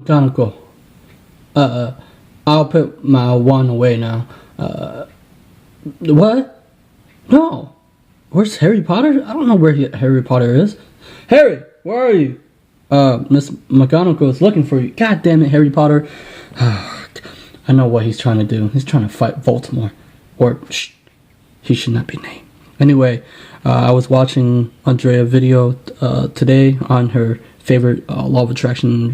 Conical. I'll put my one away now. What? No. Where's Harry Potter? I don't know where Harry Potter is. Harry, where are you? Miss McGonagall is looking for you. God damn it, Harry Potter. I know what he's trying to do. He's trying to fight Voldemort. Or, shh, he should not be named. Anyway, I was watching Andrea video today on her favorite law of attraction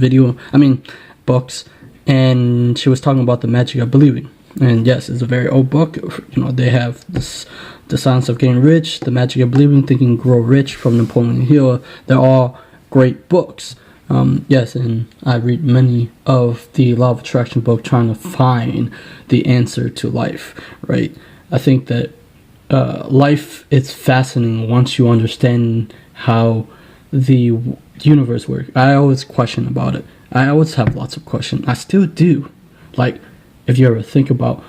books, and she was talking about the magic of believing. And yes, it's a very old book. You know, they have this, The Science of Getting Rich, The Magic of Believing, Think and Grow Rich from Napoleon Hill. They're all great books. Yes, and I read many of the law of attraction book trying to find the answer to life, right? I think that life is fascinating once you understand how the universe works. I always question about it. I always have lots of questions. I still do. Like, if you ever think about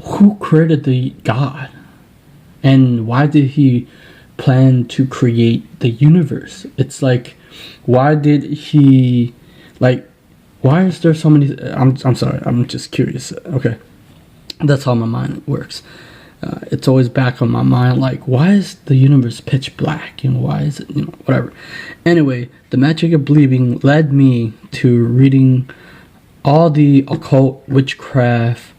who created the God and why did he plan to create the universe? It's like, why did he, like, why is there so many? I'm sorry, I'm just curious. Okay, that's how my mind works. It's always back on my mind, like, why is the universe pitch black? You know, why is it, whatever. Anyway, the magic of believing led me to reading all the occult, witchcraft,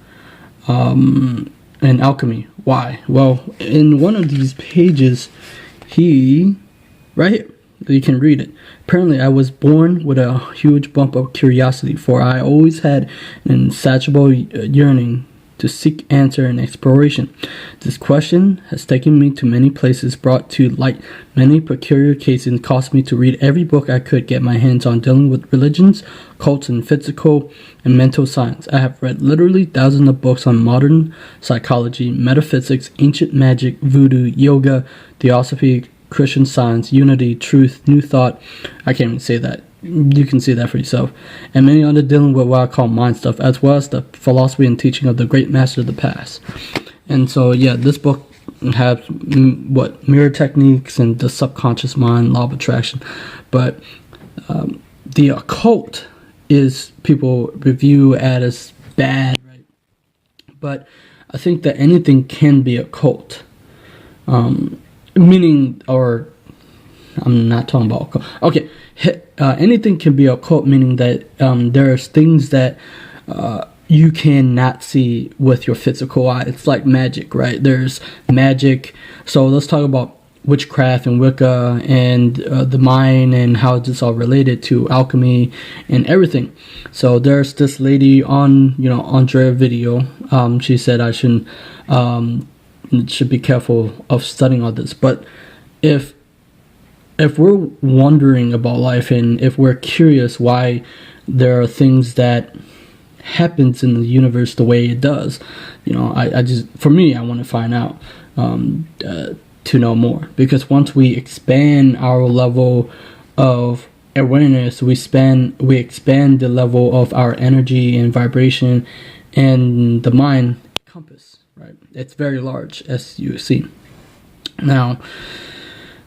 and alchemy. Why? Well, in one of these pages, right here, you can read it. Apparently, I was born with a huge bump of curiosity, for I always had an insatiable yearning to seek answer and exploration. This question has taken me to many places, brought to light many peculiar cases, caused me to read every book I could get my hands on dealing with religions, cults, and physical and mental science. I have read literally thousands of books on modern psychology, metaphysics, ancient magic, voodoo, yoga, theosophy, Christian Science, Unity, Truth, New Thought. I can't even say that. You can see that for yourself. And many other dealing with what I call mind stuff, as well as the philosophy and teaching of the great master of the past. And so, yeah, this book has mirror techniques and the subconscious mind, law of attraction. But the occult is people review as bad, right? But I think that anything can be occult. Meaning, or I'm not talking about occult. Okay, anything can be occult, meaning that there's things that you cannot see with your physical eye. It's like magic, right? There's magic. So let's talk about witchcraft and Wicca and the mind and how it's all related to alchemy and everything. So there's this lady on, Andrea video. She said I should be careful of studying all this. But if we're wondering about life and if we're curious why there are things that happens in the universe the way it does, I just, for me, I want to find out to know more. Because once we expand our level of awareness, we expand the level of our energy and vibration, and the mind compass, right? It's very large, as you see. Now,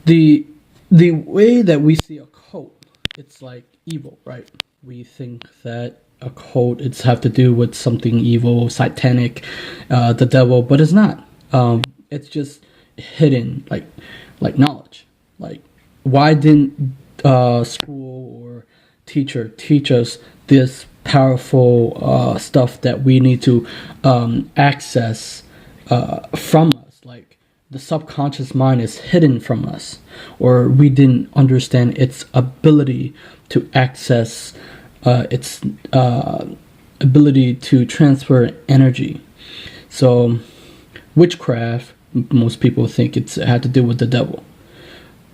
the way that we see a cult, it's like evil, right? We think that a cult, it's have to do with something evil, satanic, the devil, but it's not. It's just hidden, like knowledge. Like, why didn't school or teacher teach us this powerful stuff that we need to access from us? Like, the subconscious mind is hidden from us, or we didn't understand its ability to access, its ability to transfer energy. So witchcraft, most people think it had to do with the devil,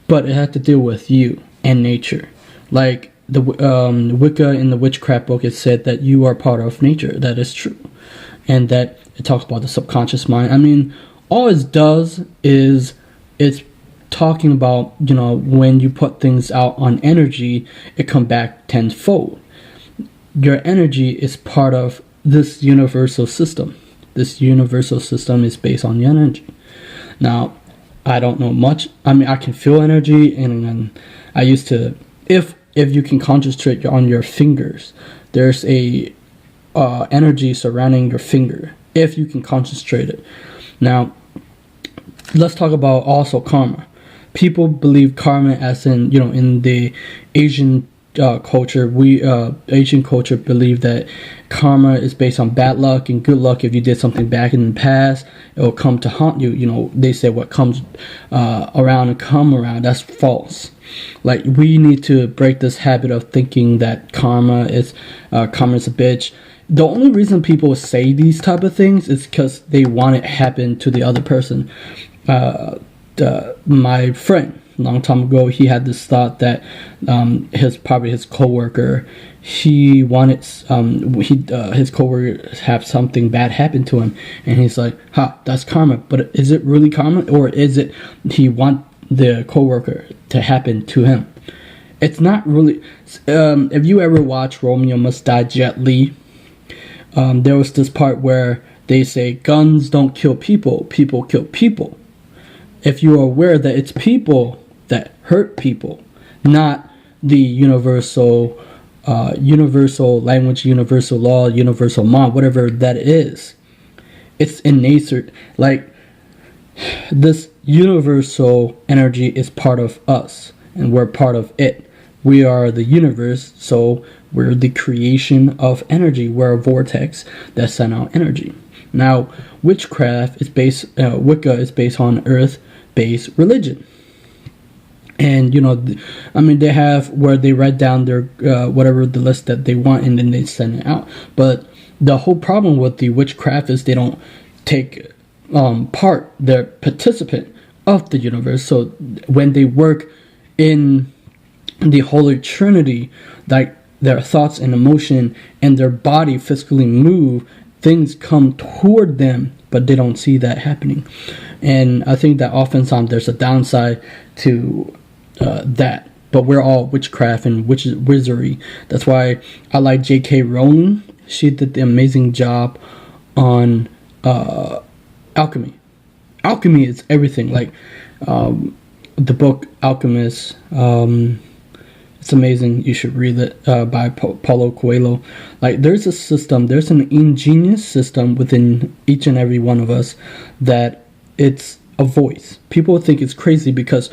but it had to do with you and nature. Like the Wicca in the witchcraft book, it said that you are part of nature. That is true, and that it talks about the subconscious mind. All it does is it's talking about, when you put things out on energy, it come back tenfold. Your energy is part of this universal system. This universal system is based on your energy. Now, I don't know much. I can feel energy, and I used to, if you can concentrate on your fingers, there's a energy surrounding your finger if you can concentrate it. Now, let's talk about also karma. People believe karma as in, in the Asian culture. Asian culture believe that karma is based on bad luck and good luck. If you did something back in the past, it will come to haunt you. They say what comes around and come around. That's false. Like, we need to break this habit of thinking that karma is a bitch. The only reason people say these type of things is because they want it happen to the other person. My friend, a long time ago, he had this thought that his coworker, he wanted his coworker have something bad happen to him, and he's like, that's karma. But is it really karma, or is it he want the coworker to happen to him? It's not really. If you ever watch Romeo Must Die, Jet Li, there was this part where they say guns don't kill people, people kill people. If you are aware that it's people that hurt people, not the universal language, universal law, universal mind, whatever that is. It's in nature. Like, this universal energy is part of us, and we're part of it. We are the universe, so we're the creation of energy. We're a vortex that sends out energy. Now, Witchcraft is Wicca is based on earth-based religion. And, they have where they write down their, whatever the list that they want, and then they send it out. But the whole problem with the witchcraft is they don't take part, they're participant of the universe. So when they work in the Holy Trinity, like their thoughts and emotion and their body physically move, things come toward them, but they don't see that happening. And I think that oftentimes there's a downside to that. But we're all witchcraft and wizardry. That's why I like J.K. Rowling. She did the amazing job on alchemy. Alchemy is everything. Like the book Alchemist. It's amazing. You should read it by Paulo Coelho. Like, there's a system, there's an ingenious system within each and every one of us that it's a voice. People think it's crazy because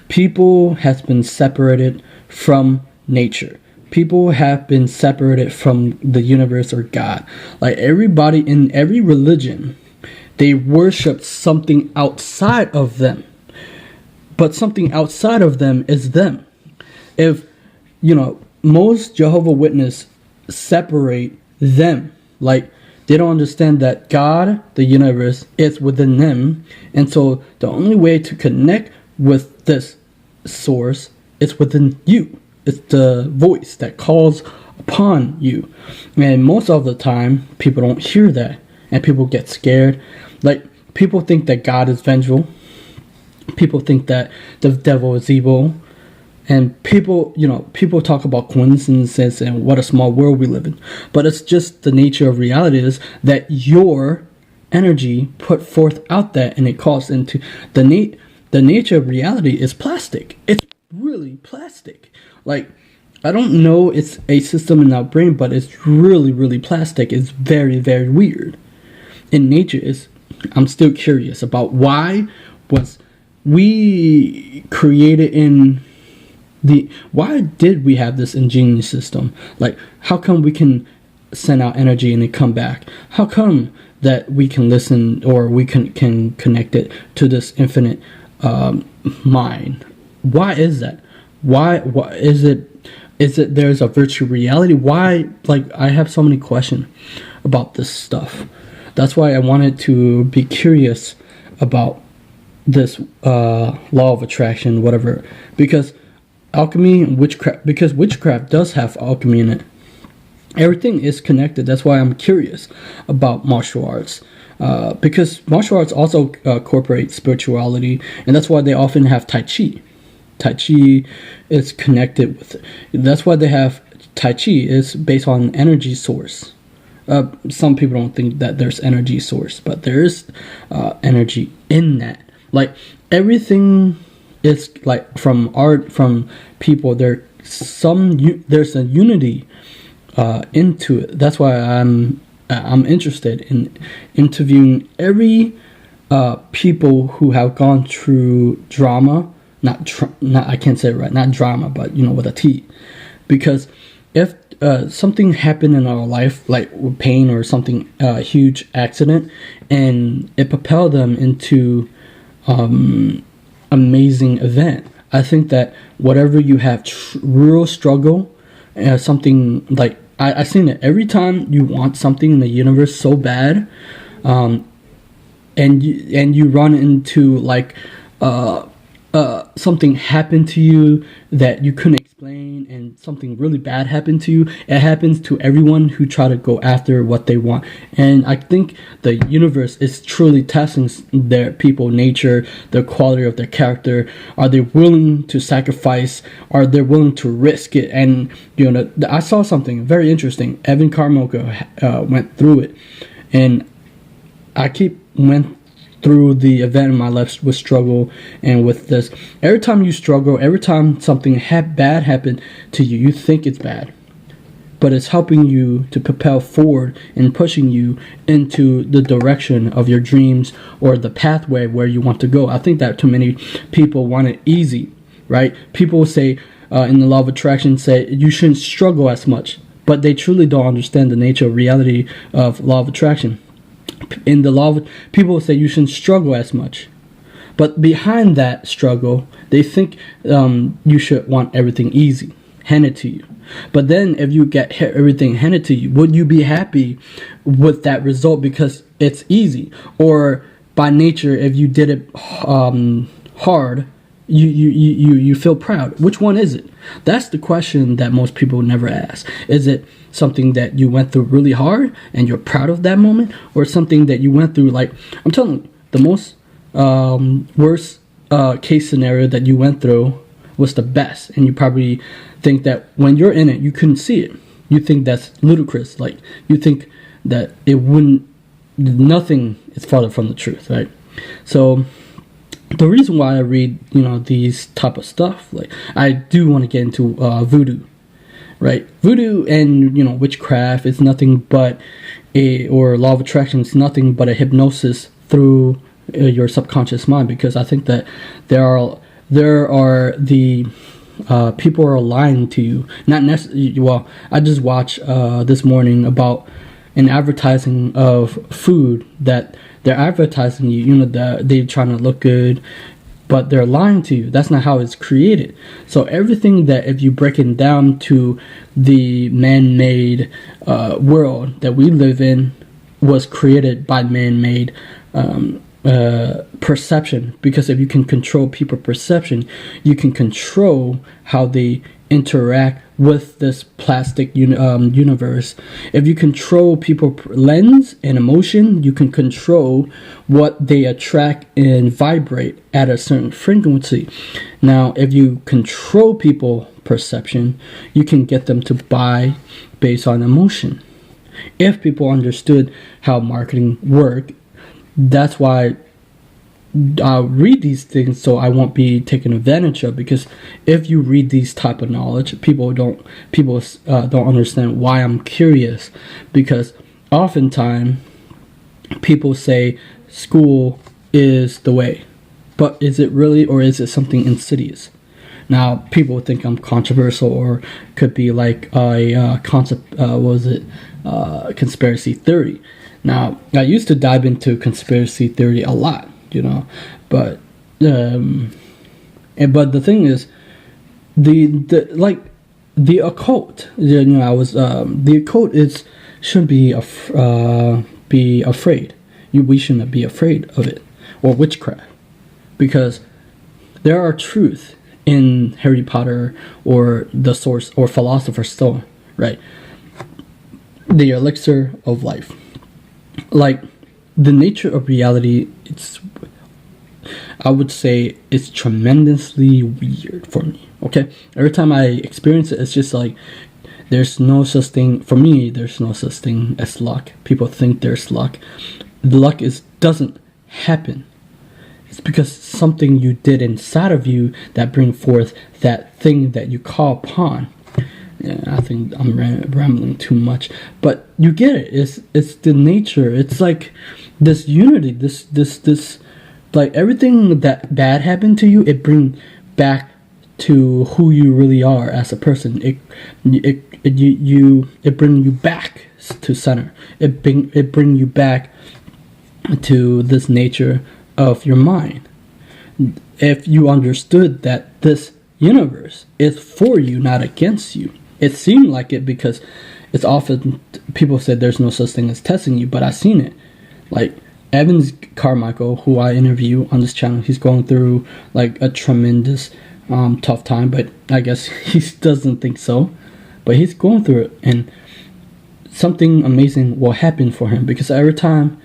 people has been separated from nature. People have been separated from the universe or God. Like, everybody in every religion, they worship something outside of them. But something outside of them is them. If most Jehovah's Witnesses separate them. Like, they don't understand that God, the universe, is within them. And so the only way to connect with this source is within you. It's the voice that calls upon you. And most of the time, people don't hear that. And people get scared. Like, people think that God is vengeful. People think that the devil is evil. And people talk about coincidences and what a small world we live in. But it's just the nature of reality is that your energy put forth out there, and it calls into the nature of reality is plastic. It's really plastic. Like, I don't know, it's a system in our brain, but it's really, really plastic. It's very, very weird. In nature, I'm still curious about why was we created in why did we have this ingenious system? Like, how come we can send out energy and it come back? How come that we can listen or we can connect it to this infinite mind? Why is that? Why is it there's a virtual reality? Why? Like, I have so many questions about this stuff. That's why I wanted to be curious about this law of attraction, whatever, because alchemy and witchcraft, because witchcraft does have alchemy in it. Everything is connected. That's why I'm curious about martial arts, because martial arts also incorporate spirituality, and that's why they often have Tai Chi. Tai Chi is connected with it. That's why they have Tai Chi is based on energy source. Some people don't think that there's energy source, but there is energy in that. Like, everything is like from art, from people. There's a unity into it. That's why I'm interested in interviewing every people who have gone through drama. Not I can't say it right. Not drama, but with a T. Because if something happened in our life, like pain or something, huge accident, and it propelled them into amazing event, I think that whatever you have real struggle, something like I seen it every time you want something in the universe so bad, and you run into like something happened to you that you couldn't explain, and something really bad happened to you. It happens to everyone who try to go after what they want. And I think the universe is truly testing their people, nature, the quality of their character. Are they willing to sacrifice? Are they willing to risk it? And I saw something very interesting. Evan Carmichael went through it, and I went through the event in my life with struggle and with this. Every time you struggle, every time something bad happened to you, you think it's bad, but it's helping you to propel forward and pushing you into the direction of your dreams or the pathway where you want to go. I think that too many people want it easy, right? People say in the law of attraction, say you shouldn't struggle as much, but they truly don't understand the nature of reality of law of attraction. In the law of, people say you shouldn't struggle as much, but behind that struggle, they think you should want everything easy, handed to you. But then if you get everything handed to you, would you be happy with that result because it's easy? Or by nature, if you did it hard, you feel proud? Which one is it? That's the question that most people never ask. Is it something that you went through really hard and you're proud of that moment, or something that you went through, like, I'm telling you, the most worst case scenario that you went through was the best, and you probably think that when you're in it, you couldn't see it. You think that's ludicrous. Like, you think that nothing is farther from the truth, right? So the reason why I read, these type of stuff, like, I do want to get into voodoo, right? Voodoo and, witchcraft is nothing but or law of attraction is nothing but a hypnosis through your subconscious mind, because I think that there are the people are lying to you. Not necessarily. Well, I just watched this morning about an advertising of food that they're advertising you. They're trying to look good, but they're lying to you. That's not how it's created. So everything that, if you break it down to the man-made world that we live in, was created by man-made perception. Because if you can control people's perception, you can control how they interact with this plastic universe. If you control people's lens and emotion, you can control what they attract and vibrate at a certain frequency. Now, if you control people's perception, you can get them to buy based on emotion. If people understood how marketing works, that's why I'll read these things, so I won't be taken advantage of. Because if you read these type of knowledge, people don't understand why I'm curious. Because oftentimes people say school is the way, but is it really, or is it something insidious? Now, people think I'm controversial, or could be like a concept. Conspiracy theory. Now, I used to dive into conspiracy theory a lot. But the thing is, the occult. The occult shouldn't be afraid. We shouldn't be afraid of it, or witchcraft, because there are truth in Harry Potter, or the source, or Philosopher's Stone, right? The elixir of life, like. The nature of reality, I would say it's tremendously weird for me, okay? Every time I experience it, it's just like, there's no such thing, for me, there's no such thing as luck. People think there's luck. The luck doesn't happen. It's because something you did inside of you that bring forth that thing that you call upon. Yeah, I think I'm rambling too much, but you get it. It's the nature. It's like this unity. This like everything that bad happened to you, it bring back to who you really are as a person. It bring you back to center. It bring you back to this nature of your mind. If you understood that this universe is for you, not against you. It seemed like it because it's often people said there's no such thing as testing you, but I've seen it. Like Evans Carmichael, who I interview on this channel, he's going through like a tremendous tough time, but I guess he doesn't think so. But he's going through it, and something amazing will happen for him, because every time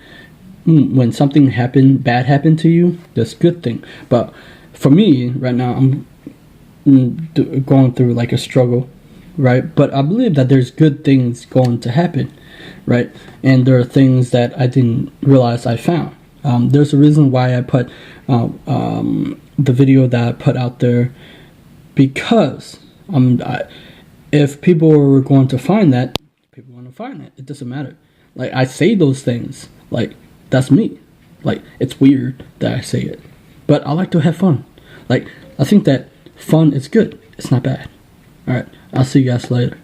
when something bad happened to you, that's a good thing. But for me right now, I'm going through like a struggle, right? But I believe that there's good things going to happen, right? And there are things that I didn't realize I found. There's a reason why I put the video that I put out there, because if people were going to find that, people want to find it. It doesn't matter. Like, I say those things, like, that's me. Like, it's weird that I say it, but I like to have fun. Like, I think that fun is good. It's not bad. Alright, I'll see you guys later.